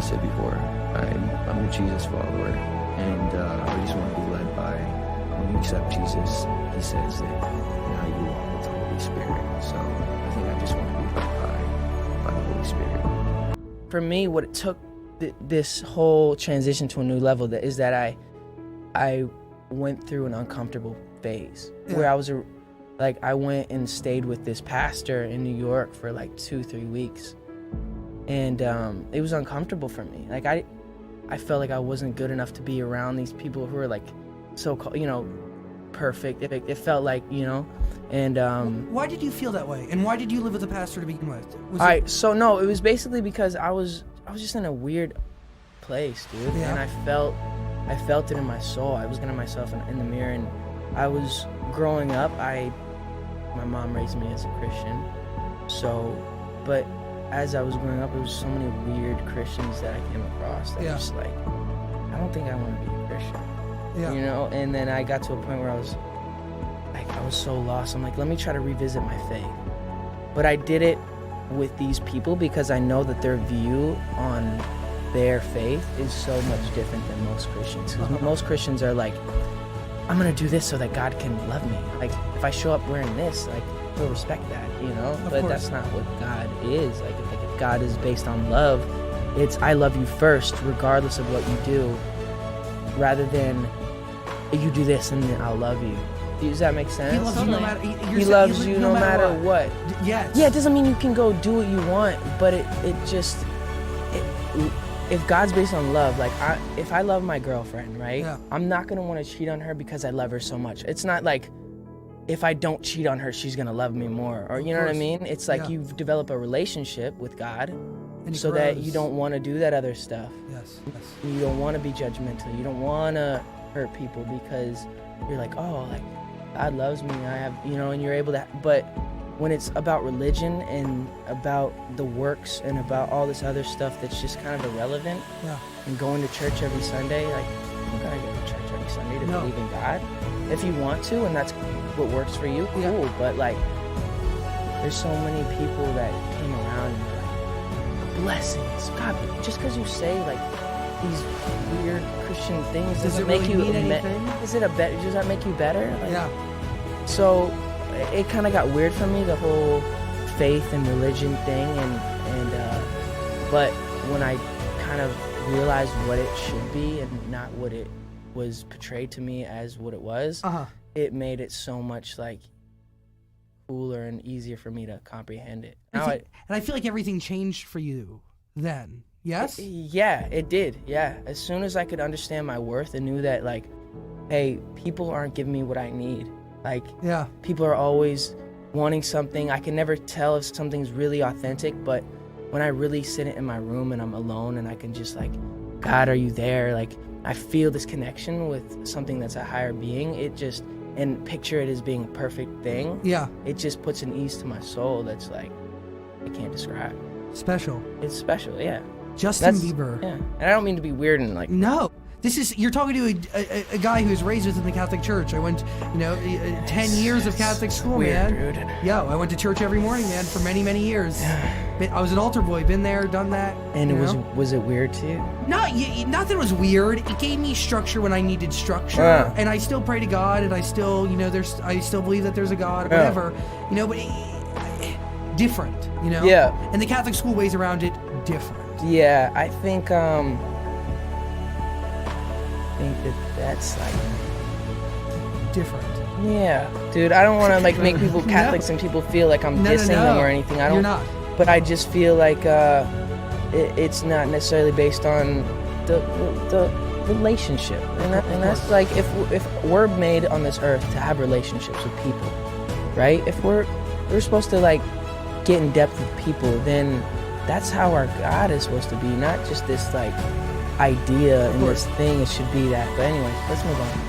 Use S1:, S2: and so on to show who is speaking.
S1: said before, I'm a Jesus follower, and I just want to be led by, when you accept Jesus, he says that now you walk with the Holy Spirit. So I think I just want to be led by the Holy Spirit.
S2: For me, what it took this whole transition to a new level is that I went through an uncomfortable phase where I went and stayed with this pastor in New York for like 2-3 weeks. And it was uncomfortable for me. Like I felt like I wasn't good enough to be around these people who were like so-called, perfect. It felt like, and
S3: why did you feel that way? And why did you live with a pastor to begin with?
S2: So no, it was basically because I was just in a weird place, dude.
S3: Yeah.
S2: And I felt it in my soul. I was looking at myself in the mirror, and I was growing up. My mom raised me as a Christian. But as I was growing up, there was so many weird Christians that I came across that was just like, I don't think I want to be a Christian.
S3: Yeah.
S2: And then I got to a point where I was so lost. I'm like, let me try to revisit my faith. But I did it with these people because I know that their view on their faith is so much different than most Christians. Because most Christians are like, I'm going to do this so that God can love me. Like, if I show up wearing this, like, he'll respect that, But that's not what God is. Like, if God is based on love, it's I love you first, regardless of what you do, rather than you do this and then I'll love you. Does that make sense?
S3: He loves you no matter.
S2: He loves you no matter what.
S3: Yes.
S2: Yeah, it doesn't mean you can go do what you want, but if God's based on love, like if I love my girlfriend, right?
S3: Yeah.
S2: I'm not gonna want to cheat on her because I love her so much. It's not like if I don't cheat on her, she's gonna love me more, or you know what I mean? It's like you've developed a relationship with God,
S3: and
S2: so that you don't want to do that other stuff.
S3: Yes.
S2: You don't want to be judgmental. You don't want to hurt people because you're like, oh, like God loves me. I have, and you're able to. But when it's about religion and about the works and about all this other stuff that's just kind of irrelevant, and going to church every Sunday, like you don't gotta go to church every Sunday to believe in God. If you want to, and that's what works for you, cool. But like, there's so many people that came around and were like, blessings, God. Just because you say like these weird Christian things doesn't make you.
S3: Mean anything?
S2: Does that make you better? Like,
S3: Yeah.
S2: So it kind of got weird for me, the whole faith and religion thing, but when I kind of realized what it should be and not what it was portrayed to me as what it was, it made it so much like cooler and easier for me to comprehend it.
S3: And I feel like everything changed for you then. Yes?
S2: Yeah, it did. Yeah. As soon as I could understand my worth and knew that, like, hey, people aren't giving me what I need. Like, people are always wanting something. I can never tell if something's really authentic, but when I really sit in my room and I'm alone and I can just like, God, are you there? Like, I feel this connection with something that's a higher being. And picture it as being a perfect thing. Yeah. It just puts an ease to my soul that's like, I can't describe.
S3: Special.
S2: It's special, yeah.
S3: Justin Bieber.
S2: Yeah. And I don't mean to be weird and like.
S3: No. You're talking to a guy who was raised within the Catholic Church. I went, 10 years of Catholic school,
S2: weird,
S3: man.
S2: Dude.
S3: Yeah, I went to church every morning, man, for many, many years. I was an altar boy, been there, done that.
S2: And was it weird to you?
S3: No, nothing was weird. It gave me structure when I needed structure, and I still pray to God, and I still, I still believe that there's a God, or whatever, but different,
S2: Yeah.
S3: And the Catholic school ways around it different.
S2: Yeah, I think that's like
S3: different.
S2: Yeah, dude, I don't want to like make people Catholics and people feel like I'm dissing them or anything. I don't.
S3: You're not.
S2: But I just feel like it's not necessarily based on the relationship, and that's like if we're made on this earth to have relationships with people, right? If we're supposed to like get in depth with people, then that's how our God is supposed to be, not just this like idea and this thing. It should be that. But anyway, let's move on.